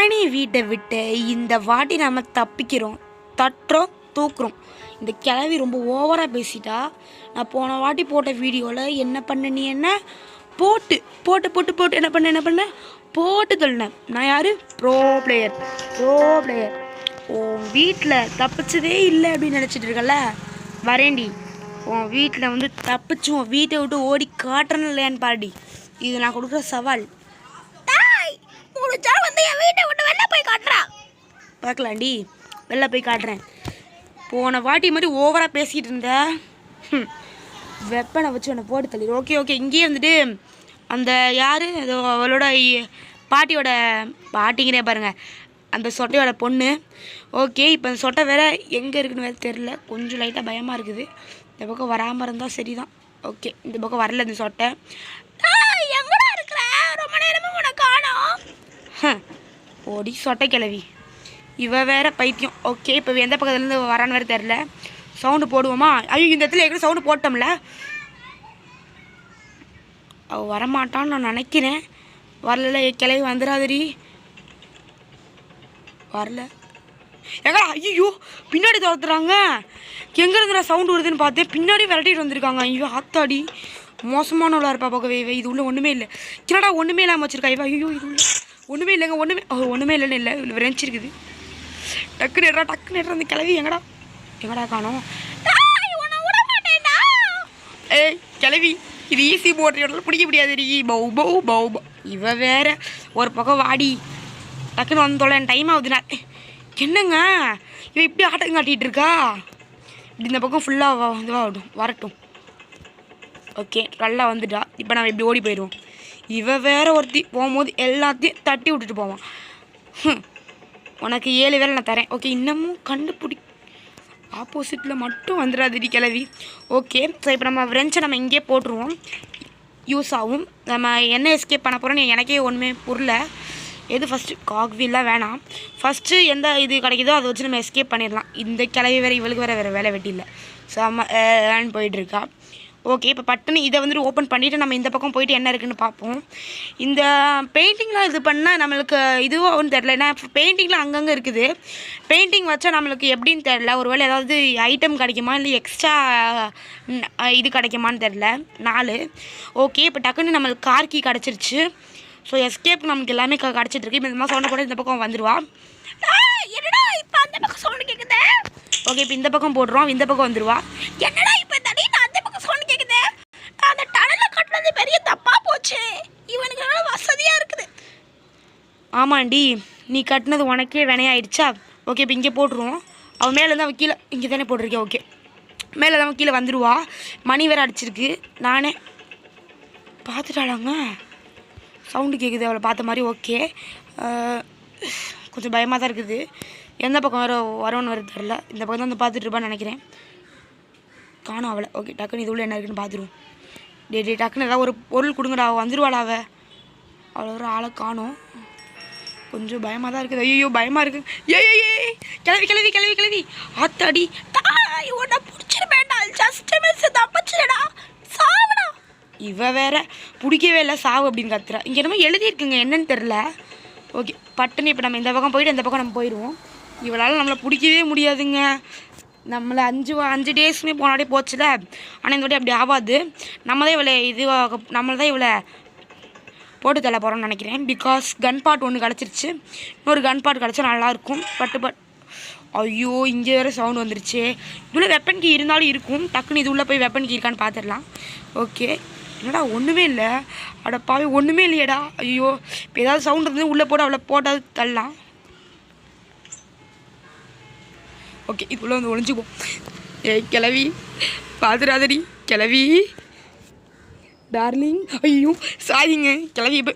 பழனி வீட்டை விட்டு இந்த வாட்டி நம்ம தப்பிக்கிறோம், தட்டுறோம், தூக்குறோம். இந்த கிளவி ரொம்ப ஓவராக பேசிட்டா. நான் போன வாட்டி போட்ட வீடியோவில் என்ன பண்ண, நீ என்ன போட்டு போட்டு போட்டு போட்டு என்ன பண்ண போட்டு தள்ளினேன். நான் யார்? Bro player. உன் வீட்டில் தப்பிச்சதே இல்லை அப்படின்னு நினச்சிட்டு இருக்கல, வரேண்டி. உன் வீட்டில் வந்து தப்பிச்சு உன் வீட்டை விட்டு ஓடி காட்டுறேன்னு இல்லையான்னு பாடி. இது நான் கொடுக்குற சவால். வந்து என் வீட்டை விட்டு வெளில போய் காட்டுறான். பார்க்கலாண்டி, வெளில போய் காட்டுறேன். போன வாட்டி மாதிரி ஓவராக பேசிகிட்டு இருந்த வெப்பனை வச்சு உன்னை போட்டு தள்ளி. ஓகே இங்கேயே வந்துட்டு அந்த யார் ஏதோ அவளோட பாட்டிங்கிறே பாருங்கள், அந்த சொட்டையோட பொண்ணு. ஓகே, இப்போ அந்த சொட்டை வேறு எங்கே இருக்குன்னு வேறு தெரில. கொஞ்சம் லைட்டாக பயமாக இருக்குது. இந்த பக்கம் வராமல் இருந்தால் சரி தான். ஓகே, இந்த பக்கம் வரல இந்த சொட்டை. எங்கடா இருக்கிற? ரொம்ப நேரமாக உனக்கு காணோம். ஓடி சொட்டை கிளவி, இவ வேற பைத்தியம். ஓகே, இப்போ எந்த பக்கத்துலேருந்து வரான்னு வேறு தெரில. சவுண்டு போடுவோமா? ஐயோ, இந்த இடத்துல எங்கே சவுண்டு போட்டோம்ல. அவள் வரமாட்டான்னு நான் நினைக்கிறேன். வரல கிளவி, வந்துடாதடி. வரல எங்க? ஐயோ, பின்னாடி துரத்துறாங்க. எங்கேருந்து நான் சவுண்டு வருதுன்னு பார்த்தேன். பின்னாடி விரட்டிட்டு வந்திருக்காங்க. ஐயோ ஆத்தாடி, மோசமானவளா இருப்பா பார்க்கவே. இது உள்ள ஒன்றுமே இல்லை. கிணடா ஒன்றுமே இல்லாமல் வச்சிருக்கா இவ. ஐயோ, இது உள்ள ஒன்றுமே இல்லைங்க. ஒன்றுமே இல்லைன்னு இல்லை, இவ்வளோ விரைச்சிருக்குது. டக்குன்னு அந்த கிளவி எங்கடா காணோம்? ஏய் கிளவி, இது ஈஸி போட்டு பிடிக்க முடியாது. பௌ இவ வேற ஒரு பக்கம் வாடி. டக்குன்னு வந்து தொலை, டைம் ஆகுதுண்ணா. என்னங்க இவ இப்படி ஆட்டம் காட்டிகிட்டு இருக்கா? இப்படி இந்த பக்கம் ஃபுல்லாக இதுவாகட்டும், வரட்டும். ஓகே, நல்லா வந்துட்டா. இப்போ நம்ம இப்படி ஓடி போயிடுவோம். இவ வேற ஒருத்தி போகும்போது எல்லாத்தையும் தட்டி விட்டுட்டு போவான். உனக்கு 7 வேலை நான் தரேன். ஓகே, இன்னமும் கண்டுபிடி. ஆப்போசிட்டில் மட்டும் வந்துடாதடி கிளவி. ஓகே, ஸோ இப்போ நம்ம ஃப்ரெண்ட்ஸை நம்ம இங்கேயே போட்டுருவோம். யூஸ் ஆகும். நம்ம என்ன எஸ்கேப் பண்ண போகிறோன்னு எனக்கே ஒன்றுமே புரியல. எது ஃபஸ்ட்டு? காக்வீல்லாம் வேணாம். ஃபஸ்ட்டு எந்த இது கிடைக்குதோ அதை வச்சு நம்ம எஸ்கேப் பண்ணிடலாம். இந்த கிளவி வேறு இவளுக்கு வேறு வேலை வெட்டி இல்லை. ஸோ நம்ம போயிட்டுருக்கா. ஓகே, இப்போ பட்டுன்னு இதை வந்துட்டு ஓப்பன் பண்ணிவிட்டு நம்ம இந்த பக்கம் போயிட்டு என்ன இருக்குதுன்னு பார்ப்போம். இந்த பெயிண்டிங்லாம் இது பண்ணால் நம்மளுக்கு இதுவும் தெரில. ஏன்னா பெயிண்டிங்லாம் அங்கங்கே இருக்குது. பெயிண்டிங் வச்சா நம்மளுக்கு எப்படின்னு தெரில. ஒருவேளை ஏதாவது ஐட்டம் கிடைக்குமா, இல்லை எக்ஸ்ட்ரா இது கிடைக்குமான்னு தெரில. 4. ஓகே, இப்போ டக்குன்னு நம்மளுக்கு கார் கீ கிடச்சிருச்சு. ஸோ எஸ்கேப் நமக்கு எல்லாமே கிடச்சிட்ருக்கு. இப்போ இந்த மாதிரி சவுண்டை கூட இந்த பக்கம் வந்துடுவா. என்னடா இப்போ அந்த பக்கம் சவுண்டு கேட்குது? ஓகே, இப்போ இந்த பக்கம் போடுறோம். இந்த பக்கம் வந்துடுவா. என்னடா இப்போ திடீர்னு அந்த பக்கம் சவுண்டு கேட்குது? அந்த டனலில் கட்டுறது பெரிய தப்பாக போச்சு. இவனுக்கு வசதியாக இருக்குது. ஆமாண்டி, நீ கட்டினது உனக்கே வினையாயிடுச்சா? ஓகே, இப்போ இங்கே போட்டுருவோம். அவன் மேலேருந்து அவன் கீழே இங்கே தானே போட்டிருக்கேன். ஓகே, மேலே தான் அவன் கீழே வந்துடுவா. மணி வேறு அடிச்சிருக்கு. நானே பார்த்துட்டாளாங்க. சவுண்டு கேட்குது அவளை பார்த்த மாதிரி. ஓகே, கொஞ்சம் பயமாக தான் இருக்குது. எந்த பக்கம் வரவன்னு வர தெரில. இந்த பக்கம் தான் வந்து பார்த்துட்டு இருப்பான்னு நினைக்கிறேன். காணும் அவளை. ஓகே, டக்குன்னு இது உள்ள என்ன இருக்குன்னு பார்த்துருவோம். டே டக்குன்னு ஏதாவது ஒரு பொருள் கொடுங்கடா. அவள் வந்துடுவாளா? அவளை ஒரு ஆளை காணும். கொஞ்சம் பயமாக தான் இருக்குது. ஐயோ பயமாக இருக்குது. கிளவி ஆத்தாடி, உன்னை பிடிச்சிருப்பேன்டா. Just miss, தப்பிச்சிடா, சாவடா. இவ வேற பிடிக்கவே இல்லை, சாவு அப்படின்னு கத்துறா. இங்கே என்னமோ எழுதியிருக்குங்க, என்னன்னு தெரில. ஓகே, பட்டுன்னு இப்போ நம்ம இந்த பக்கம் போயிட்டு இந்த பக்கம் நம்ம போயிடுவோம். இவளால் நம்மளை பிடிக்கவே முடியாதுங்க. நம்மளை 5 டேஸுமே போனாலே போச்சுல. ஆனால் இந்த வாட்டி அப்படி ஆகாது. நம்மளை தான் இவளை போட்டு தள்ள போகிறோம்னு நினைக்கிறேன். பிகாஸ் கன் பார்ட் ஒன்று கிடச்சிருச்சு. இன்னொரு கன் பார்ட் கிடச்சா நல்லாயிருக்கும். பட் ஐயோ, இங்கே வேறு சவுண்டு வந்துருச்சு. இவ்வளோ வெப்பன் கீ இருந்தாலும் இருக்கும். டக்குன்னு இது உள்ளே போய் வெப்பன் கீ இருக்கான்னு பார்த்துடலாம். ஓகே, என்னடா ஒன்றுமே இல்லை. அடப்பாவே, ஒன்றுமே இல்லையடா. ஐயோ, இப்போ ஏதாவது சவுண்ட் இருந்து உள்ளே போட்டு அவளை போட்டால் தள்ளலாம். ஓகே, இதுக்குள்ளே வந்து ஒழிஞ்சுப்போம். ஏய் கிளவி, பார்த்துடாதடி கிளவி டார்லிங். ஐயோ சாரிங்க கிளவி. இப்போ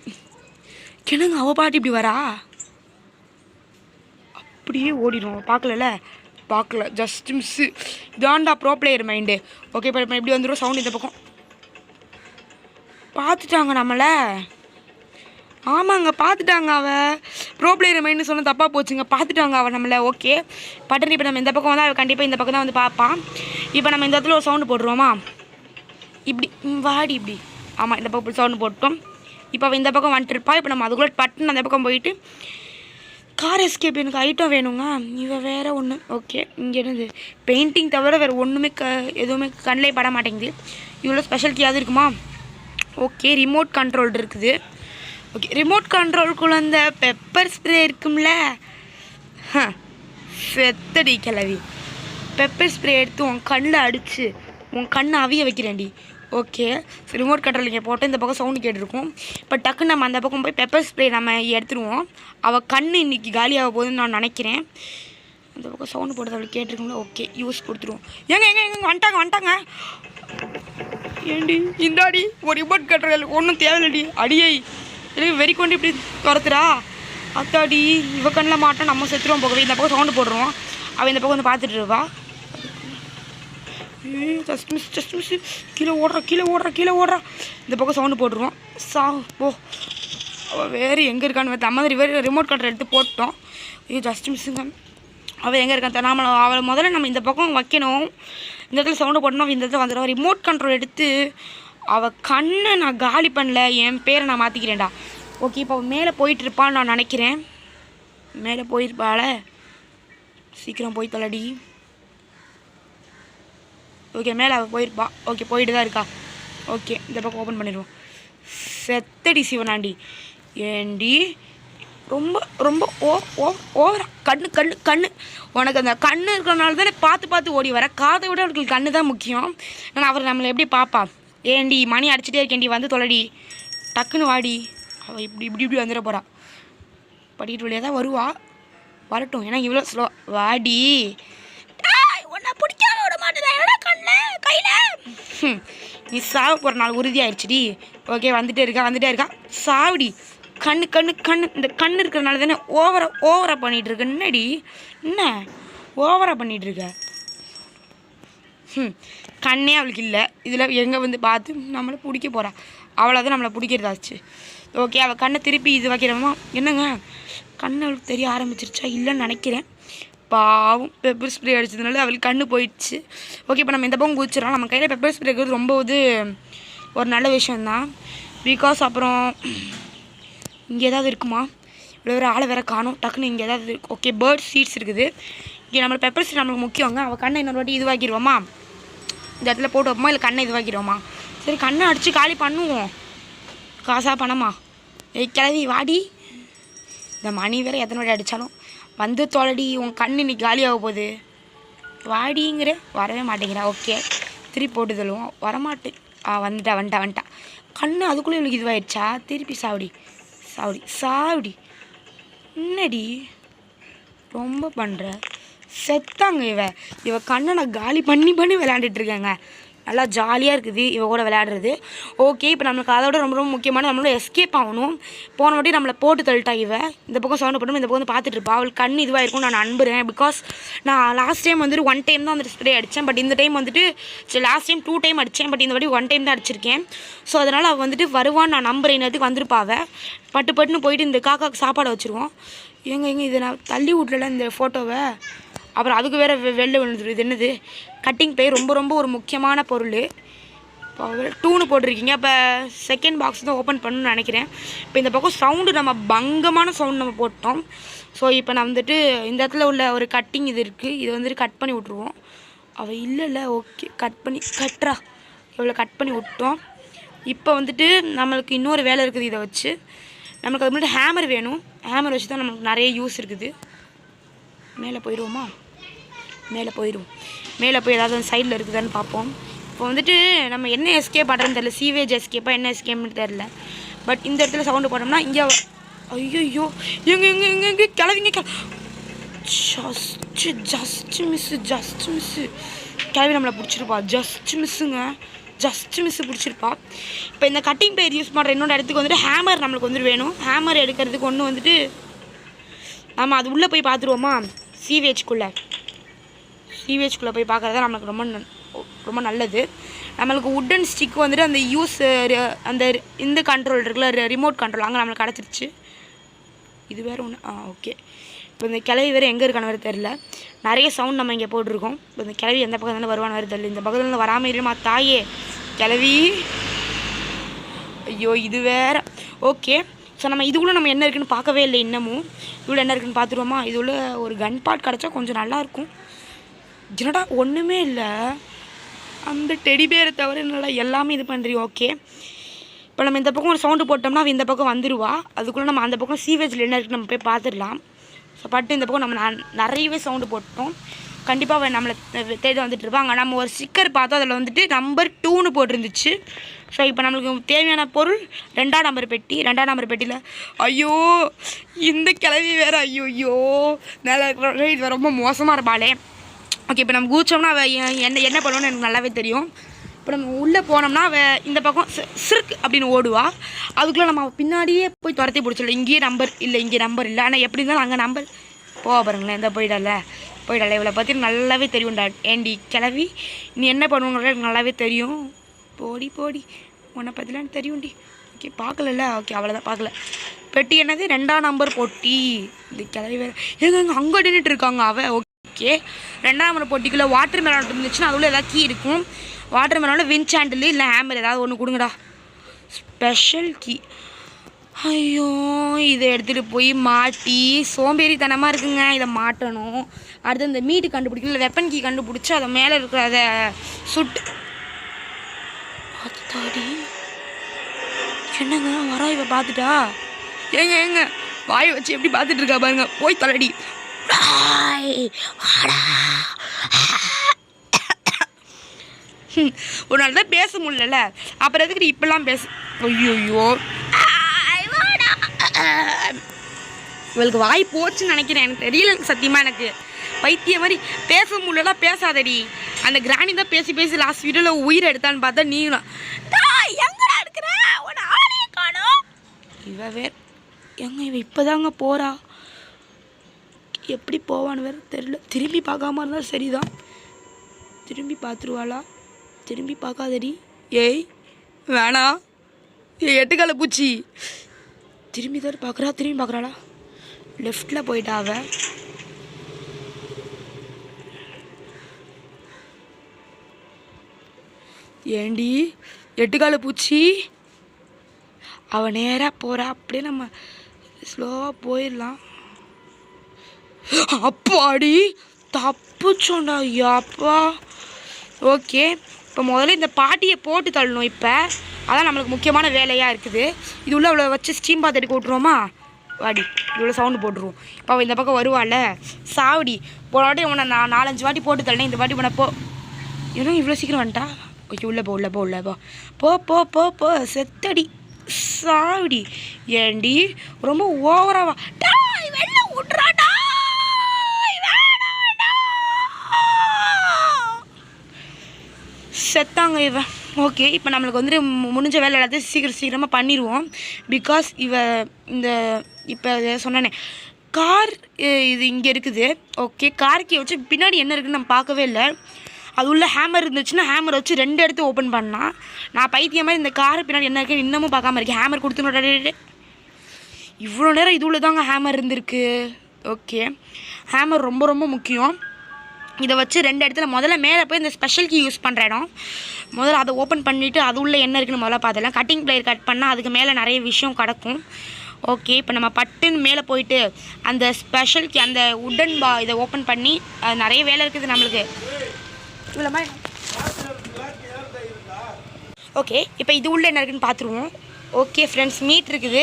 என்னங்க அவள் பாட்டு இப்படி வரா? அப்படியே ஓடிடும். பார்க்கல ஜஸ்ட் மிஸ்ஸு. இதாண்டா ப்ரோ பிளேயர் மைண்டு. ஓகே, இப்போ எப்படி வந்துடும் சவுண்ட் இந்த பக்கம். பார்த்துட்டாங்க நம்மளை. ஆமாங்க, பார்த்துட்டாங்க. அவள் ப்ரோ பிளேயர் மைண்டு சொன்ன தப்பாக போச்சுங்க. பார்த்துட்டாங்க அவள் நம்மளை. ஓகே, பட்டன் இப்போ நம்ம இந்த பக்கம் வந்தால் அவள் கண்டிப்பாக இந்த பக்கம் தான் வந்து பார்ப்பான். இப்போ நம்ம இந்த இடத்துல ஒரு சவுண்டு போட்டுருவோமா? இப்படி வாடி இப்படி. ஆமாம், இந்த பக்கம் சவுண்டு போட்டோம். இப்போ அவள் இந்த பக்கம் வந்துட்டுருப்பா. இப்போ நம்ம அதுக்குள்ளே பட்டுன்னு அந்த பக்கம் போயிட்டு கார் எஸ்கேப் எனக்கு ஐட்டம் வேணுங்க. இவன் வேறு ஒன்று. ஓகே, இங்கே என்னது பெயிண்டிங் தவிர வேறு ஒன்றுமே எதுவுமே கண்ணிலே பட மாட்டேங்குது. இவ்வளோ ஸ்பெஷாலிட்டியாவது இருக்குமா? ஓகே, ரிமோட் கண்ட்ரோல் இருக்குது. ஓகே, ரிமோட் கண்ட்ரோலுக்குள்ள அந்த பெப்பர் ஸ்ப்ரே இருக்கும்ல, செத்தடி கிளவி. பெப்பர் ஸ்ப்ரே எடுத்து உன் கண்ணில் அடித்து உன் கண்ணை அவிய வைக்கிறேன்டி. ஓகே, ரிமோட் கண்ட்ரோல் இங்கே போட்டு இந்த பக்கம் சவுண்டு கேட்டுருக்கோம். இப்போ டக்குன்னு நம்ம அந்த பக்கம் போய் பெப்பர் ஸ்ப்ரே நம்ம எடுத்துருவோம். அவள் கண் இன்றைக்கி காலியாக போகுதுன்னு நான் நினைக்கிறேன். அந்த பக்கம் சவுண்டு போட்டது அவளுக்கு கேட்டிருக்கோம்ல. ஓகே, யூஸ் கொடுத்துருவோம். எங்க வந்துட்டாங்க. ஏண்டி இந்தாடி ஒரு ரிமோட் கண்ட்ரோல் ஒன்றும் தேவையில்லடி. அடியை எனக்கு வெறி கொண்டு இப்படி துரத்துறா. அத்தாடி இவ கண்ணில் மாட்டோம், நம்ம செத்துருவோம். போகவே இந்த பக்கம் சவுண்டு போடுறோம். அவள் இந்த பக்கம் வந்து பார்த்துட்டு இருவா. Just miss. கீழே ஓடுறா. இந்த பக்கம் சவுண்டு போட்டுருவோம். போ. அவள் வேறு எங்கே இருக்கான்னு அம்மா வேறு ரிமோட் கண்ட்ரோல் எடுத்து போட்டோம். ஜஸ்ட் மிஸ்ஸுங்க. அவள் எங்கே இருக்கான் அவளை முதல்ல நம்ம இந்த பக்கம் வைக்கணும். இந்த இடத்துல சவுண்டு போட்டணும். இந்த இடத்துல வந்துடுவோம். ரிமோட் கண்ட்ரோல் எடுத்து அவள் கண்ணை நான் காலி பண்ணல. என் பேரை நான் மாற்றிக்கிறேன்டா. ஓகே, இப்போ அவள் மேலே போயிட்டுருப்பான்னு நான் நினைக்கிறேன். மேலே போயிருப்பாள, சீக்கிரம் போய் தள்ளடி. ஓகே, மேலே அவள் போயிருப்பா. ஓகே, போயிட்டு தான் இருக்கா. ஓகே, இந்த பக்கம் ஓப்பன் பண்ணிடுவோம். செத்தடி சிவனாண்டி. ஏண்டி ரொம்ப ஓவரா கண்ணு உனக்கு அந்த கண்ணு இருக்கிறனால தானே பார்த்து ஓடி வர. காதை விட அவங்களுக்கு கண்ணு தான் முக்கியம். ஆனால் அவர் நம்மளை எப்படி பார்ப்பா? ஏண்டி மணி அடிச்சுட்டே இருக்கேன்டி, வந்து தொலைடி, டக்குன்னு வாடி. அவள் இப்படி வந்துட போகிறா. படிக்கிட்டு வழியாக தான் வருவா. வரட்டும், ஏன்னா இவ்வளோ ஸ்லோ. வாடி. உன்னை பிடிக்காம விட மாட்டேன் கண்ணு கையில். நீ சாவ போகிற நாள் உறுதியாகிடுச்சுடி. ஓகே, வந்துட்டே இருக்கா. சாவடி. கண்ணு இந்த கண்ணு இருக்கிறனால தானே ஓவரா பண்ணிகிட்டு இருக்க. என்னடி என்ன ஓவரா பண்ணிகிட்ருக்க? கண்ணே அவளுக்கு இல்லை. இதில் எங்கே வந்து பார்த்து நம்மளை பிடிக்க போகிறா. அவ்வளோதான் நம்மளை பிடிக்கிறதாச்சு. ஓகே, அவள் கண்ணை திருப்பி இது வைக்கிறோமா? என்னங்க கண்ணு அவளுக்கு தெரிய ஆரம்பிச்சிருச்சா? இல்லைன்னு நினைக்கிறேன். பாவம், பெப்பர் ஸ்ப்ரே அடிச்சதுனால அவளுக்கு கண்ணு போயிடுச்சு. ஓகே, இப்போ நம்ம இந்த பக்கம் குதிச்சிடலாம். நம்ம கையில் பெப்பர் ஸ்ப்ரே இருக்கிறது ரொம்ப ஒரு நல்ல விஷயந்தான். பிகாஸ் அப்புறம் இங்கே ஏதாவது இருக்குமா? இவ்வளோ வேறு ஆளை வேறு காணும். டக்குன்னு இங்கே ஏதாவது இருக்குது. ஓகே, பேர்ட் சீட்ஸ் இருக்குது. இங்கே நம்மளுக்கு பெப்பர் ஸ்ப்ரே நம்மளுக்கு முக்கியங்க. அவள் கண்ணை இன்னொரு வாட்டி இதுவாக்கிடுவோமா? இந்த இடத்துல போட்டு வைப்போமா, இல்லை கண்ணை இதுவாக்கிடுவோமா? சரி, கண்ணை அடித்து காலி பண்ணுவோம். காசா பணமா? கிளவி வாடி. இந்த மணி வேறு எத்தனை வாட்டி அடித்தாலும் வந்து தொலைடி. உன் கண் இன்னைக்கு காலியாக போகுது. வாடிங்கிற வரவே மாட்டேங்கிறா. ஓகே, திருப்பி போட்டு தள்ளுவோம். வரமாட்டேன். வந்துட்டா. கண்ணு அதுக்குள்ளே இவளுக்கு இதுவாகிடுச்சா? திருப்பி சாவடி. என்னடி ரொம்ப பண்ணுற? செத்தாங்க இவ கண்ணை நான் காலி பண்ணி விளையாண்டுட்ருக்கேங்க. நல்லா ஜாலியாக இருக்குது இவ கூட விளையாடுறது. ஓகே, இப்போ நம்மளுக்கு அதோட ரொம்ப முக்கியமான நம்மளோட எஸ்கேப் ஆகணும். போன வாட்டி நம்மளை போட்டு தள்ளிட்டா இவ. இந்த பக்கம் சவுண்ட் போட்டு இந்த பக்கம் வந்து பார்த்துட்டு இருப்பா. அவளுக்கு கண் இதுவாக இருக்கும் நான் நம்புகிறேன். பிகாஸ் நான் லாஸ்ட் டைம் வந்துட்டு 1 டைம் தான் வந்துட்டு ஸ்ப்ரே அடித்தேன். பட் இந்த டைம் வந்துட்டு லாஸ்ட் டைம் 2 டைம் அடித்தேன். பட் இந்த வாட்டி 1 டைம் தான் அடிச்சிருக்கேன். ஸோ அதனால் அவள் வந்துட்டு வருவான்னு நான் நம்புகிறேன். நேரத்துக்கு வந்திருப்பாவ. பட்டுன்னு போயிட்டு இந்த காக்காவுக்கு சாப்பாடு வச்சுருவோம். எங்க இதை நான் தள்ளி விட்றல இந்த ஃபோட்டோவை. அப்புறம் அதுக்கு வேறு வெளில விழுந்துடும். இது என்னது? Cutting play. ரொம்ப ஒரு முக்கியமான பொருள். இப்போ 2ன்னு போட்டிருக்கீங்க. இப்போ செகண்ட் பாக்ஸ் தான் ஓப்பன் பண்ணணும்னு நினைக்கிறேன். இப்போ இந்த பக்கம் சவுண்டு நம்ம பங்கமான சவுண்டு நம்ம போட்டோம். ஸோ இப்போ நான் வந்துட்டு இந்த இடத்துல உள்ள ஒரு கட்டிங் இது இருக்குது. இது வந்துட்டு கட் பண்ணி விட்ருவோம். அவள் இல்லை. ஓகே, கட்டுறா. இவ்வளோ கட் பண்ணி விட்டோம். இப்போ வந்துட்டு நம்மளுக்கு இன்னொரு வேலை இருக்குது. இதை வச்சு நமக்கு அது முன்னாடி ஹேமர் வேணும். ஹேமர் வச்சு தான் நமக்கு நிறைய யூஸ் இருக்குது. மேலே போயிடுவோமா? மேலே போய் ஏதாவது சைடில் இருக்குதான்னு பார்ப்போம். இப்போ வந்துட்டு நம்ம என்ன எஸ்கேப் பண்ணுறதுன்னு தெரியல. சீவேஜ் எஸ்கேப்பாக என்ன எஸ்கேப்னு தெரில. பட் இந்த இடத்துல சவுண்டு போட்டோம்னா இங்கே ஐயோ எங்கே கிளவிங்க ஜஸ்ட் மிஸ்ஸு கிளவி நம்மளை பிடிச்சிருப்பா. Just miss பிடிச்சிருப்பா. இப்போ இந்த கட்டிங் பிளேயர் யூஸ் பண்ணுற இன்னொரு இடத்துக்கு வந்துட்டு ஹேமர் நம்மளுக்கு வந்துட்டு வேணும். ஹேமர் எடுக்கிறதுக்கு ஒன்று வந்துட்டு நம்ம அது உள்ளே போய் பார்த்துருவோமா? சீவேஜ்குள்ளே போய் பார்க்குறது நம்மளுக்கு ரொம்ப நல்லது. நம்மளுக்கு உட்டன் ஸ்டிக் வந்துட்டு அந்த இந்த கண்ட்ரோல் இருக்குல்ல, ரிமோட் கண்ட்ரோல், அங்கே நம்மளுக்கு கிடச்சிருச்சு. இது வேறு ஒன்று. ஓகே, இப்போ இந்த கிளவி வேறு எங்கே இருக்கான்னு வேறு தெரில. நிறைய சவுண்ட் நம்ம இங்கே போட்டிருக்கோம். இப்போ இந்த கிளவி எந்த பக்கத்துலேருந்து வருவான்னு வேறு தெரியல. இந்த பக்கத்துலேருந்து வராமல் இருமா தாயே கிளவி. ஐயோ, இது வேறு. ஓகே, ஸோ நம்ம இதுக்குள்ளே நம்ம என்ன இருக்குதுன்னு பார்க்கவே இல்லை இன்னமும். இவ்வளோ என்ன இருக்குதுன்னு பார்த்துருவோமா? இதுள்ள ஒரு கன் பார்ட் கிடச்சா கொஞ்சம் நல்லாயிருக்கும். என்னடா ஒன்றுமே இல்லை, அந்த டெடி பேரை தவிர என்னடா எல்லாமே இது பண்ணுறீ. ஓகே, இப்போ நம்ம இந்த பக்கம் ஒரு சவுண்டு போட்டோம்னா அவள் இந்த பக்கம் வந்துடுவா. அதுக்குள்ளே நம்ம அந்த பக்கம் சீவேஜில் என்ன இருக்குது நம்ம போய் பார்த்துடலாம். ஸோ பட்டு இந்த பக்கம் நம்ம நிறையவே சவுண்டு போட்டோம். கண்டிப்பாக அவன் நம்மளை தேடி வந்துட்டு இருப்பாங்க. நம்ம ஒரு ஸ்டிக்கர் பார்த்தோம், அதில் வந்துட்டு நம்பர் 2ன்னு போட்டிருந்துச்சு. ஸோ இப்போ நம்மளுக்கு தேவையான பொருள் 2ஆம் நம்பர் பெட்டி. 2ஆம் நம்பர் பெட்டியில் ஐயோ இந்த கிளவி வேறு, ஐயோ நல்லா இது ரொம்ப மோசமாக இருப்பாளே. ஓகே, இப்போ நம்ம கூச்சோம்னா அவள் என்ன பண்ணுவோன்னு எனக்கு நல்லாவே தெரியும். இப்போ நம்ம உள்ளே போனோம்னா அவள் இந்த பக்கம் சிறுக்கு அப்படின்னு ஓடுவா. அதுக்குள்ளே நம்ம பின்னாடியே போய் துரத்தி பிடிச்சிடல. இங்கேயே நம்பர் இல்லை, இங்கே நம்பர் இல்லை, ஆனால் எப்படி இருந்தாலும் அங்கே நம்பர் பாருங்களேன். இந்த போயிடல இவளை பற்றி நல்லாவே தெரியும்டா. ஏண்டி கிளவி நீ என்ன பண்ணுவோங்கிற எனக்கு நல்லாவே தெரியும். போடி உன்னை பற்றிலாம் தெரியும்டி. ஓகே, பார்க்கல. ஓகே, அவ்வளோதான், பார்க்கல. பெட்டி என்னது 2ஆம் நம்பர் பொட்டி. இந்த கிளவி வேறு எங்க அங்கே நின்றுட்டு இருக்காங்க அவள். ஓகே, 2ஆம் நம்பர் பொட்டிக்குள்ளே வாட்டர் மெலன் இருந்துச்சுன்னா அதுக்குள்ளே ஏதாவது கீ இருக்கும். வாட்டர் மெலனில் வின் சாண்டில் இல்லை ஹேமர் ஏதாவது ஒன்று கொடுங்கடா. Special key. ஐயோ, இதை எடுத்துகிட்டு போய் மாட்டி சோம்பேறித்தனமாக இருக்குங்க. இதை மாட்டணும். அடுத்து இந்த மீட்டு கண்டுபிடிக்கல, இல்லை வெப்பன் கீ கண்டுபிடிச்சி அதை மேலே இருக்கிற அதை சுட்டு பார்த்தாடி. என்னங்க வரா இவ பார்த்துட்டா? ஏங்க வாயை வச்சு எப்படி பார்த்துட்டு இருக்கா பாருங்க. போய் தலடி. ஒரு நாள் தான் பேச முடியல, அப்புறம் எதுக்கு நீ இப்பெல்லாம் பேச? ஐயோ இவளுக்கு வாய் போச்சுன்னு நினைக்கிறேன். எனக்கு தெரியல, சத்தியமாக எனக்கு பைத்திய மாதிரி பேச முடியலடா. பேசாதடி. அந்த கிராணி தான் பேசி லாஸ்ட் வீடியோவில் உயிர் எடுத்தான்னு பார்த்தா நீங்களும் எங்கடா எடுக்கிற உன்னை ஆளையே காணோம். இவ வேற எங்க இவ இப்போதாங்க போகிறா. எப்படி போவான்னு வேறு தெரியல. திரும்பி பார்க்காம இருந்தால் சரிதான். திரும்பி பார்த்துருவாளா? திரும்பி பார்க்காதடி. ஏய் வேணா, எட்டுக்கால பூச்சி. திரும்பி தான் பார்க்குறா. திரும்பி பார்க்குறாளா? லெஃப்டில் போயிட்டா அவ. ஏண்டி எட்டுக்கால பூச்சி, அவள் நேராக போகிறா. அப்படியே நம்ம ஸ்லோவாக போயிடலாம். அப்பாடி தப்புச்சோண்டா. அப்பா ஓகே, இப்போ முதல்ல இந்த பாட்டியை போட்டு தள்ளணும். இப்போ அதான் நம்மளுக்கு முக்கியமான வேலையாக இருக்குது. இது உள்ள அவ்வளோ வச்சு ஸ்டீம் பாத் எடுக்க விட்ருவோமா? வாடி, இவ்வளோ சவுண்டு போட்டுருவோம். இப்போ அவள் இந்த பக்கம் வருவாள். சாவடி போன வாட்டி உன்னை நான் 4-5 வாட்டி போட்டு தள்ளேன். இந்த வாட்டி உன்னை போ. ஏன்னா இவ்வளோ சீக்கிரம் வந்துட்டா? ஓகே, உள்ளே போ செத்தடி சாவடி. ஏண்டி ரொம்ப ஓவராவா? வெளில விட்றாடா. செத்தாங்க இவன். ஓகே, இப்போ நம்மளுக்கு வந்துட்டு முடிஞ்ச வேலை எல்லாத்தையும் சீக்கிரமாக பண்ணிடுவோம். பிகாஸ் இந்த இப்போ சொன்னேனே கார் இது இங்கே இருக்குது. ஓகே, கார்க்கே வச்சு பின்னாடி என்ன இருக்குதுன்னு நம்ம பார்க்கவே இல்லை. அது உள்ள ஹேமர் இருந்துச்சுன்னா ஹேமர் வச்சு 2 இடத்து ஓப்பன் பண்ணால், நான் பைத்திய மாதிரி இந்த கார் பின்னாடி என்ன இருக்குன்னு இன்னமும் பார்க்காம இருக்கேன். ஹேமர் கொடுத்துன்னு இவ்வளோ நேரம் இது உள்ள தாங்க ஹேமர் இருந்திருக்கு. ஓகே, ஹேமர் ரொம்ப ரொம்ப முக்கியம். இதை வச்சு 2 இடத்துல முதல்ல மேலே போய் இந்த ஸ்பெஷல் கீ யூஸ் பண்ணுற இடம் முதல்ல அதை ஓப்பன் பண்ணிவிட்டு அது உள்ளே என்ன இருக்குன்னு முதல்ல பார்த்துலாம். கட்டிங் பிளேயர் கட் பண்ணால் அதுக்கு மேலே நிறைய விஷயம் கிடக்கும். ஓகே, இப்போ நம்ம பட்டுன்னு மேலே போயிட்டு அந்த ஸ்பெஷல் கீ அந்த உட்டன் இதை ஓப்பன் பண்ணி அது நிறைய வேலை இருக்குது நம்மளுக்கு. இவ்வளோ மாதிரி ஓகே, இப்போ இது உள்ளே என்ன இருக்குதுன்னு பார்த்துருவோம். ஓகே ஃப்ரெண்ட்ஸ், மீட் இருக்குது.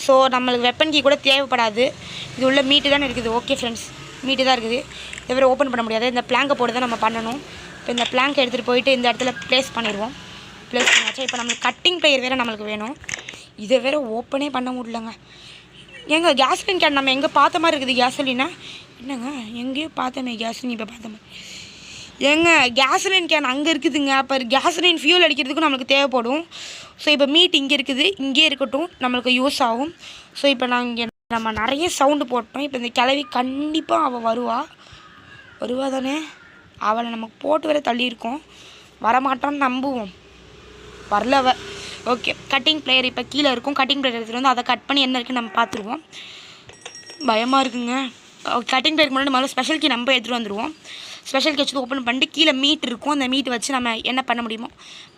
ஸோ நம்மளுக்கு வெப்பன் கீ கூட தேவைப்படாது. இது உள்ள மீட்டு தானே இருக்குது. ஓகே ஃப்ரெண்ட்ஸ், மீட்டு தான் இருக்குது. இதை வேறு ஓப்பன் பண்ண முடியாது. இந்த பிளாங்கை போட்டு தான் நம்ம பண்ணணும். இப்போ இந்த பிளாங்கை எடுத்துகிட்டு போயிட்டு இந்த இடத்துல ப்ளேஸ் பண்ணிடுவோம். ப்ளேஸ் பண்ணியாச்சா? இப்போ நம்மளுக்கு கட்டிங் பிளேயர் வேறு நம்மளுக்கு வேணும். இதை வேறு ஓப்பனே பண்ண முடியலங்க. ஏங்க கேஸ்லின் கேன் நம்ம எங்கே பார்த்த மாதிரி இருக்குது. கேஸ்லினா என்னங்க எங்கேயோ பார்த்தோமே கேஸ்லின். இப்போ பார்த்த மாதிரி ஏங்க கேஸ்லின் கேன் அங்கே இருக்குதுங்க. அப்போ கேஸ்லின் ஃபியூல் அடிக்கிறதுக்கும் நம்மளுக்கு தேவைப்படும். ஸோ இப்போ மீட் இங்கே இருக்குது, இங்கே இருக்கட்டும், நம்மளுக்கு யூஸ் ஆகும். ஸோ இப்போ நம்ம நிறைய சவுண்டு போட்டோம். இப்போ இந்த கிளவி கண்டிப்பாக அவள் வருவா தானே? அவளை நமக்கு போட்டு வர தள்ளியிருக்கோம். வரமாட்டான்னு நம்புவோம். வரல அவ. ஓகே, கட்டிங் பிளேயர் இப்போ கீழே இருக்கும். கட்டிங் பிளேயர் எடுத்துகிட்டு வந்து அதை கட் பண்ணி என்ன இருக்குன்னு நம்ம பார்த்துருவோம். பயமாக இருக்குங்க. கட்டிங் பிளேட் முன்னாடி முதல்ல ஸ்பெஷல் கீ நம்ம எடுத்துகிட்டு வந்துடுவோம். ஸ்பெஷல் கீ வச்சு ஓப்பன் பண்ணிட்டு கீழே மீட் இருக்கும், அந்த மீட் வச்சு நம்ம என்ன பண்ண முடியுமோ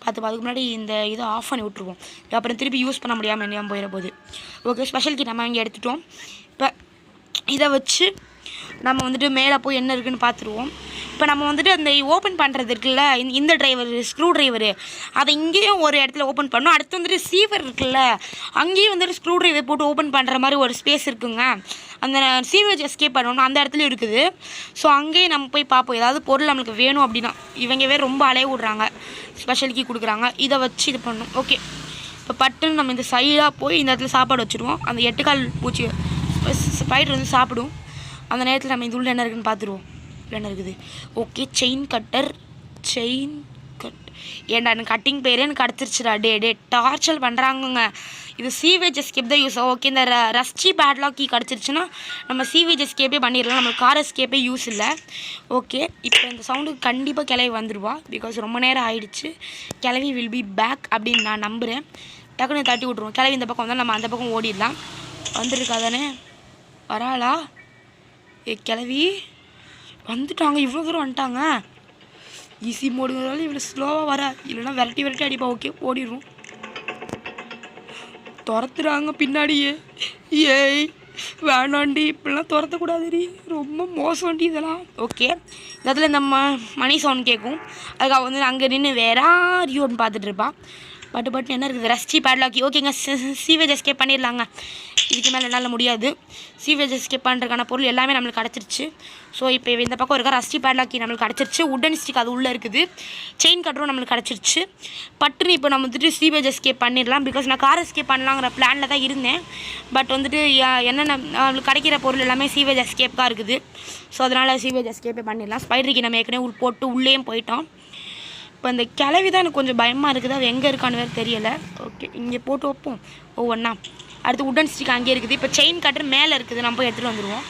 பார்த்துப்போம். அதுக்கு முன்னாடி இந்த இதை ஆஃப் பண்ணி விட்ருவோம், அப்புறம் திருப்பி யூஸ் பண்ண முடியாமல் என்ன போயிட போகுது. ஓகே, ஸ்பெஷல் கீ நம்ம இங்கே எடுத்துட்டோம். இப்போ இதை வச்சு நம்ம வந்துட்டு மேலே போய் என்ன இருக்குதுன்னு பார்த்துருவோம். இப்போ நம்ம வந்துட்டு அந்த ஓப்பன் பண்ணுறது இருக்குல்ல, இந்த டிரைவர் ஸ்க்ரூ டிரைவரு அதை இங்கேயும் ஒரு இடத்துல ஓப்பன் பண்ணணும். அடுத்து வந்துட்டு சீவர் இருக்குல்ல, அங்கேயும் வந்துட்டு ஸ்க்ரூ டிரைவர் போட்டு ஓப்பன் பண்ணுற மாதிரி ஒரு ஸ்பேஸ் இருக்குங்க. அந்த சீவேஜ் எஸ்கேப் பண்ணணும் அந்த இடத்துலையும் இருக்குது. ஸோ அங்கேயும் நம்ம போய் பார்ப்போம், ஏதாவது பொருள் நம்மளுக்கு வேணும் அப்படின்னா. இவங்கவே ரொம்ப அலைய விட்றாங்க, ஸ்பெஷல் கீ கொடுக்குறாங்க, இதை வச்சு இது பண்ணணும். ஓகே, இப்போ பட்டுன்னு நம்ம இந்த சைடாக போய் இந்த இடத்துல சாப்பாடு வச்சுருவோம். அந்த 8 கால் பூச்சி ஸ்பைடர் வந்து சாப்பிடும். அந்த நேரத்தில் நம்ம இது உள்ள என்ன இருக்குதுன்னு பார்த்துருவோம். என்ன இருக்குது? ஓகே, செயின் கட் ஏன்டா எனக்கு கட்டிங் பேரே எனக்கு கிடச்சிருச்சுடா. டே டார்ச்சல் பண்ணுறாங்கங்க. இது சீவேஜ் எஸ்கேப் தான் யூஸ். ஓகே, இந்த ரஸ்டி பேட்லாக் கீ கிடச்சிருச்சுன்னா நம்ம சீவேஜ் எஸ்கேப்பே பண்ணிடலாம், நம்மளுக்கு கார் எஸ்கேப்பே யூஸ் இல்லை. ஓகே, இப்போ இந்த சவுண்டுக்கு கண்டிப்பாக கிளவி வந்துடுவா, பிகாஸ் ரொம்ப நேரம் ஆகிடுச்சு. கிளவி வில் பி பேக் அப்படின்னு நான் நம்புகிறேன். டக்குன்னு தட்டி விட்ருவோம். கிளவி இந்த பக்கம் வந்தால் நம்ம அந்த பக்கம் ஓடிடலாம். வந்துருக்கா தானே? வராளா? கிளவி வந்துட்டாங்க, இவ்வளோ தூரம் வந்துட்டாங்க. ஈஸி மோடுங்கிறதால இவ்வளோ ஸ்லோவாக வரா, இல்லைனா விரட்டி அடிப்பா. ஓகே, ஓடிடுவோம். துரத்துறாங்க பின்னாடியே. ஏய் வேணாண்டி, இப்படிலாம் துரத்தக்கூடாதுடி, ரொம்ப மோசம்டி இதெல்லாம். ஓகே, இதில் இந்த மணி சவுண்ட் கேட்கும். அதுக்காக வந்து அங்கே நின்று வேறாரியோன்னு பார்த்துட்டு இருப்பான். பட்டு என்ன இருக்குது? ரஸ்டி பேட்லாக்கி. ஓகேங்க, சீவேஜ் எஸ்கேப் பண்ணிடலாங்க. இதுக்கு மேலே என்னால் முடியாது. சீவேஜ் எஸ்கேப் பண்ணுறதுக்கான பொருள் எல்லாமே நம்மளுக்கு கிடச்சிருச்சு. ஸோ இப்போ இந்த பக்கம் இருக்க ரஸ்டி பேட்லாக்கி நம்மளுக்கு கிடச்சிருச்சு. உட்டன் ஸ்டிக் அது உள்ளே இருக்குது. செயின் கட்டரும் நம்மளுக்கு கிடச்சிருச்சு. பட்டுன்னு இப்போ நம்ம வந்துட்டு சீவேஜ் எஸ்கேப் பண்ணிடலாம். பிகாஸ் நான் கார் எஸ்கேப் பண்ணலாங்கிற பிளானில் தான் இருந்தேன். பட் வந்துட்டு என்னென்ன நம்மளுக்கு கிடைக்கிற பொருள் எல்லாமே சீவேஜ் எஸ்கேப் தான் இருக்குது. ஸோ அதனால் சீவேஜ் எஸ்கேப்பே பண்ணிடலாம். ஸ்பைடருக்கு நம்ம ஏற்கனவே போட்டு உள்ளேயும் போயிட்டோம். இப்போ இந்த கிளவி தான் எனக்கு கொஞ்சம் பயமாக இருக்குது, அது எங்கே இருக்கான்னு வேறு தெரியலை. ஓகே, இங்கே போட்டு வைப்போம் ஒவ்வொன்றா. அடுத்து உட்டன் ஸ்டிக் அங்கே இருக்குது. இப்போ செயின் கட்டர் மேலே இருக்குது, நம்ம போய் எடுத்துகிட்டு வந்துடுவோம்.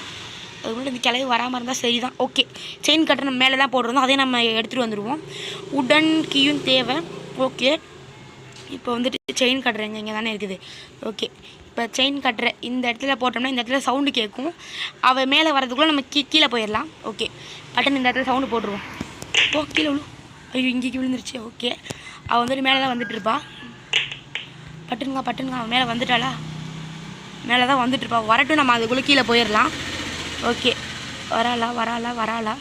அதுக்குள்ளே இந்த கிளவி வராமல் இருந்தால் சரி தான். ஓகே, செயின் கட்டர் நம்ம மேலே தான் போடுறோம், அதே நம்ம எடுத்துகிட்டு வந்துடுவோம். உட்டன் கீயும் தேவை. ஓகே, இப்போ வந்துட்டு செயின் கட்டர் இங்கே தானே இருக்குது. ஓகே, இப்போ செயின் கட்டுற இந்த இடத்துல போட்டோம்னா இந்த இடத்துல சவுண்டு கேட்கும். அவள் மேலே வரதுக்குள்ளே நம்ம கீழே போயிடலாம். ஓகே, பட்டன் இந்த இடத்துல சவுண்டு போட்டுருவோம். கீழே விழு. ஐயோ, இங்கேக்கு விழுந்துருச்சு. ஓகே, அவள் வந்துட்டு மேலே தான் வந்துட்டு இருப்பா. பட்டுனுங்க அவன் மேலே வந்துட்டாளா? மேலே தான் வந்துட்டுருப்பா. வரட்டும், நம்ம அதுக்குள்ளே கீழே போயிடலாம். ஓகே, வராளா?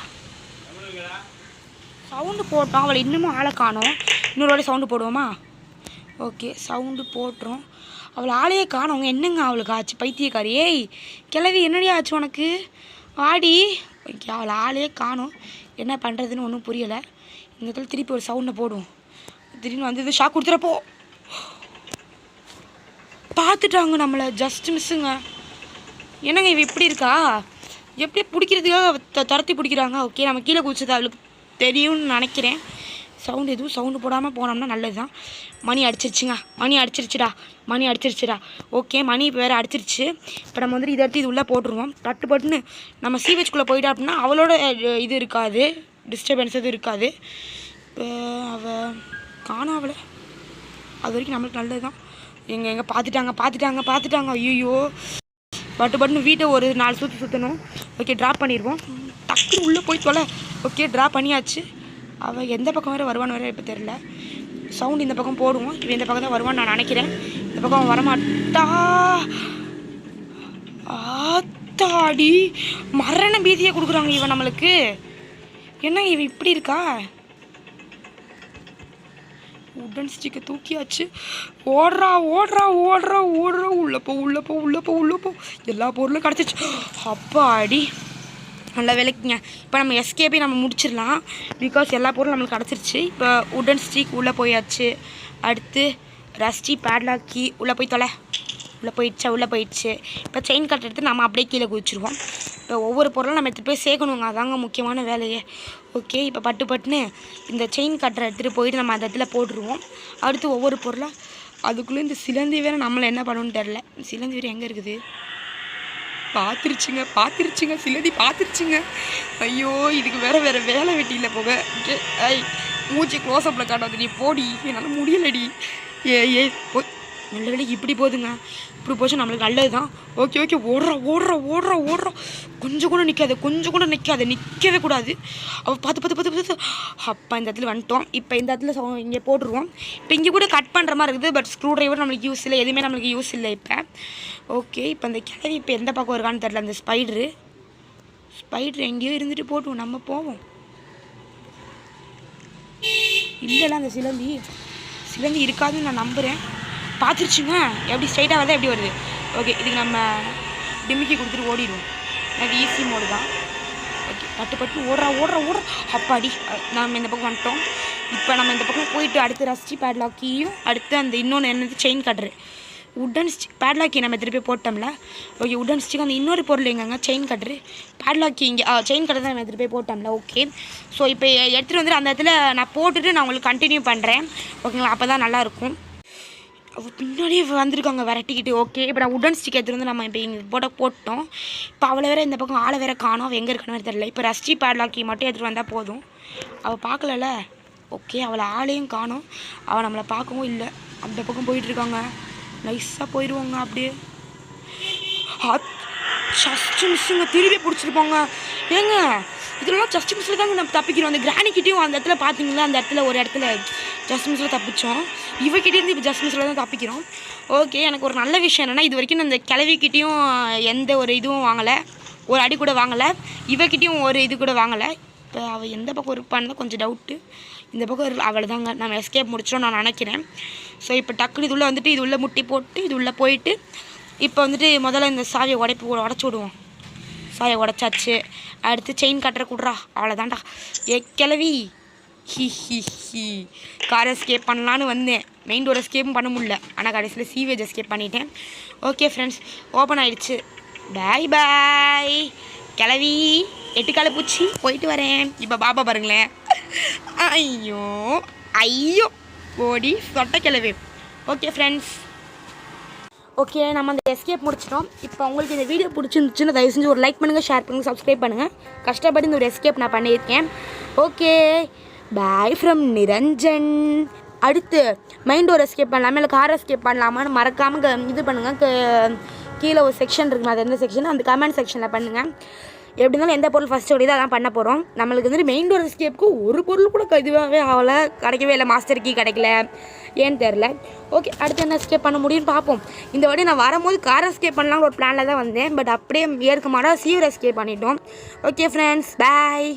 சவுண்டு போட்டோம், அவளை இன்னமும் ஆளை காணோம். இன்னொரு வாட்டி சவுண்டு போடுவோமா? ஓகே, சவுண்டு போட்டுரும். அவளை ஆளையே காணோங்க. என்னங்க அவளுக்கு ஆச்சு? பைத்தியக்காரி. ஏய் கிளவி, என்னடி ஆச்சு உனக்கு? ஆடி. ஓகே, அவளை ஆளையே காணோம். என்ன பண்ணுறதுன்னு ஒன்றும் புரியலை. இந்த இடத்துல திருப்பி ஒரு சவுண்டை போடுவோம். திடீர்னு வந்து இது ஷாக் கொடுத்துறப்போ பார்த்துட்டாங்க நம்மளை. ஜஸ்ட் மிஸ்ஸுங்க. என்னங்க இவ இப்படி இருக்கா? எப்படி பிடிக்கிறதுக்காக துரத்தி பிடிக்கிறாங்க. ஓகே, நம்ம கீழே குதிச்சது அவளுக்கு தெரியும்னு நினைக்கிறேன். எதுவும் சவுண்டு போடாமல் போனோம்னா நல்லது தான். மணி அடிச்சிருச்சுடா. ஓகே, மணி இப்போ வேறு அடிச்சிருச்சு. இப்போ நம்ம வந்துட்டு இதை எடுத்து இது உள்ளே போட்டுருவோம். பட்டுன்னு நம்ம சீவேஜ்குள்ளே போயிட்டா அப்படின்னா அவளோட இது இருக்காது, டிஸ்டர்பன்ஸ் எதுவும் இருக்காது. இப்போ அவள் காணோம். அவளை அது வரைக்கும் நம்மளுக்கு நல்லது தான். எங்கே பார்த்துட்டாங்க. ஐயோ, பட்டுன்னு வீட்டை ஒரு 4 சுற்றணும். ஓகே, ட்ராப் பண்ணிடுவோம். டக்குன்னு உள்ளே போய் தொலை. ஓகே, ட்ராப் பண்ணியாச்சு. அவள் எந்த பக்கம் வேறு வருவான்னு வேறு இப்போ தெரில. சவுண்ட் இந்த பக்கம் போடுவோம். இவன் இந்த பக்கம் தான் வருவான்னு நான் நினைக்கிறேன். இந்த பக்கம் வரமாட்டா. ஆத்தாடி, மரண பீதியை கொடுக்குறாங்க இவன் நம்மளுக்கு. என்ன இவன் இப்படி இருக்கா? உடன் ஸ்டிக்கை தூக்கியாச்சு. ஓடுறா. உள்ள போ. எல்லா பொருளும் கிடச்சிச்சு. அப்பாடி, நல்ல வேலைக்குங்க. இப்போ நம்ம எஸ்கேபே நம்ம முடிச்சிடலாம், பிகாஸ் எல்லா பொருளும் நம்மளுக்கு கிடச்சிருச்சு. இப்போ உடன் ஸ்டிக் உள்ளே போயாச்சு. அடுத்து ரஸ்டி பேட்லாக் கீ உள்ளே போய் தொலை. உள்ளே போயிடுச்சு. இப்போ செயின் கட் எடுத்து நம்ம அப்படியே கீழே குதிச்சிருவோம். இப்போ ஒவ்வொரு பொருளும் நம்ம எடுத்துகிட்டு போய் சேர்க்கணுங்க, அதாங்க முக்கியமான வேலையே. ஓகே, இப்போ பட்டுன்னு இந்த செயின் கட்டரை எடுத்துகிட்டு போயிட்டு நம்ம அந்த இடத்துல போட்டுருவோம். அடுத்து ஒவ்வொரு பொருளாக. அதுக்குள்ளே இந்த சிலந்தி வேறு நம்மளை என்ன பண்ணணும்னு தெரில. சிலந்தி வேறு எங்கே இருக்குது? பார்த்துருச்சுங்க. சிலந்தி பார்த்துருச்சுங்க. ஐயோ, இதுக்கு வேறு வேலை வெட்டியில் போக. மூச்சு க்ளோஸ்அப்பில் காட்டாது. நீ போடி, என்னால் முடியலடி. ஏய் நல்ல வேலைக்கு இப்படி போகுதுங்க. இப்படி போச்சு நம்மளுக்கு நல்லது தான். ஓகே ஓகே, ஓடுறோம். கொஞ்சம் கூட நிற்காது, நிற்கவே கூடாது. அவள் பார்த்து அப்போ இந்த இடத்துல வந்துட்டோம். இப்போ இந்த இடத்துல இங்கே போட்டுருவோம். இப்போ இங்கே கூட கட் பண்ணுற மாதிரி இருக்குது. பட் ஸ்க்ரூ ட்ரைவர் நம்மளுக்கு யூஸ் இல்லை, எதுவுமே நம்மளுக்கு யூஸ் இல்லை இப்போ. ஓகே, இப்போ இந்த கிளவி இப்போ எந்த பக்கம் இருக்கான்னு தெரில. அந்த ஸ்பைட்ரு எங்கேயோ இருந்துட்டு போட்டுவோம், நம்ம போவோம். இல்லைல்ல, அந்த சிலந்தி இருக்காதுன்னு நான் நம்புகிறேன். பார்த்துருச்சுங்க, எப்படி ஸ்ட்ரைட்டாக வருதா எப்படி வருது. ஓகே, இதுக்கு நம்ம டிமிக்கி கொடுத்துட்டு ஓடிடுவோம். எனக்கு ஈஸி மோடு தான். ஓகே, பட்டு ஓடுறா. அப்பாடி, நம்ம இந்த பக்கம் வந்துட்டோம். இப்போ நம்ம இந்த பக்கம் போயிட்டு அடுத்து ரஸ்டி பேட்லாக்கியும் அடுத்து அந்த இன்னொன்று என்னது செயின் கட்ரு உட்டன் ஸ்டிக் பேட்லாக்கி நம்ம திருப்பி போட்டோம்ல. ஓகே, உட்டன் ஸ்டிக் அந்த இன்னொரு பொருள் எங்கங்க செயின் கட்ரு பேட்லாக்கி இங்கே செயின் கட்ரு தான் நம்ம திருப்பி போட்டோம்ல. ஓகே, ஸோ இப்போ எடுத்துகிட்டு வந்துட்டு அந்த இடத்துல நான் போட்டுட்டு நான் உங்களுக்கு கண்டினியூ பண்ணுறேன். ஓகேங்களா, அப்போ தான் நல்லாயிருக்கும். அவள் பின்னாடியே வந்திருக்காங்க விரட்டிக்கிட்டு. ஓகே, இப்போ நான் உடன் ஸ்டிக் எடுத்துகிட்டு வந்து நம்ம இப்போ இங்கே போட்டோம். இப்போ அவளை வேறு இந்த பக்கம் ஆளை வேறு காணோம், அவள் எங்கே இருக்கணும்னு தெரியல. இப்போ ரஸ்டி பேட்லாக்கி மட்டும் எடுத்துகிட்டு வந்தால் போதும். அவள் பார்க்கலல்ல. ஓகே, அவளை ஆளையும் காணோம், அவள் நம்மளை பார்க்கவும் இல்லை. அந்த பக்கம் போயிட்டுருக்காங்க, நைஸாக போயிடுவாங்க அப்படியே. ஜஸ்ட் மிஸ்ஸுங்க, திரும்பி பிடிச்சிருப்பாங்க. ஏங்க இதெல்லாம் ஜஸ்ட் மிஸ்ஸில் தாங்க நம்ம தப்பிக்கிறோம். அந்த கிராணிக்கிட்டையும் அந்த இடத்துல பார்த்தீங்களா, அந்த இடத்துல ஒரு இடத்துல ஜஸ்ட் மிஸ்ஸில் தப்பிச்சோம். இவக்கிட்டேருந்து இப்போ ஜஸ்ட் மிஸ்ஸில் தான் தப்பிக்கிறோம். ஓகே, எனக்கு ஒரு நல்ல விஷயம் என்னென்னா, இது வரைக்கும் நான் இந்த கிளவிக்கிட்டையும் எந்த ஒரு இதுவும் வாங்கலை, ஒரு அடி கூட வாங்கலை. இவக்கிட்டையும் ஒரு இது கூட வாங்கலை. இப்போ அவள் எந்த பக்கம் இருப்பான்னு கொஞ்சம் டவுட்டு. இந்த பக்கம் அவளை தாங்க நம்ம எஸ்கேப் முடிச்சிடும் நான் நினைக்கிறேன். ஸோ இப்போ டக்குன்னு இது உள்ளே வந்துட்டு இது உள்ளே முட்டி போட்டு இது உள்ளே போயிட்டு இப்போ வந்துட்டு முதல்ல இந்த சாவியை உடச்சி விடுவோம். சாயை உடச்சாச்சு. அடுத்து செயின் கட்டுற கூடுறா, அவ்வளோதான்டா. கிளவி கார் எஸ்கேப் பண்ணலான்னு வந்தேன். மெயின் டோர் எஸ்கேப்பும் பண்ண முடியல, ஆனால் கடைசியில் சீவேஜ் எஸ்கேப் பண்ணிட்டேன். ஓகே ஃப்ரெண்ட்ஸ், ஓப்பன் ஆகிடுச்சு. பாய் கிளவி, 8 காலை பூச்சி போயிட்டு வரேன். இப்போ பாப்பா பாருங்களேன். ஐயோ ஓடி சொட்ட கிளவி. ஓகே ஃப்ரெண்ட்ஸ், ஓகே நம்ம அந்த எஸ்கேப் முடிச்சிட்டோம். இப்போ உங்களுக்கு இந்த வீடியோ பிடிச்சிருந்துச்சுன்னு தயவு செஞ்சு ஒரு லைக் பண்ணுங்கள், ஷேர் பண்ணுங்கள், சப்ஸ்கிரைப் பண்ணுங்கள். கஷ்டப்பட்டு இந்த ஒரு எஸ்கேப் நான் பண்ணியிருக்கேன். Okay, bye from Niranjan. அடுத்து மைண்ட் டோர் எஸ்கேப் பண்ணலாமா இல்லை கார் எஸ்கேப் பண்ணலாமான்னு மறக்காமல் இது பண்ணுங்கள். கீழே ஒரு செக்ஷன் இருக்குங்க, அது எந்த செக்ஷன் அந்த கமெண்ட் செக்ஷனில் பண்ணுங்கள். எப்படி இருந்தாலும் எந்த பொருள் ஃபஸ்ட்டு ஓடி தான் அதான் பண்ண போகிறோம். நம்மளுக்கு வந்துட்டு மெயின் டோர் எஸ்கேப்புக்கு ஒரு பொருள் கூட இதுவாகவே ஆகலை, கிடைக்கவே இல்லை. மாஸ்டர் கீ கிடைக்கல, ஏன்னு தெரில. ஓகே, அடுத்து என்ன எஸ்கேப் பண்ண முடியும்னு பார்ப்போம். இந்த வாட்டி நான் வரும்போது கார் எஸ்கேப் பண்ணலாம்னு ஒரு பிளானில் தான் வந்தேன். பட் அப்படியே ஏற்க மாட்டா சீவர் எஸ்கேப் பண்ணிட்டோம். ஓகே ஃப்ரெண்ட்ஸ், பாய்.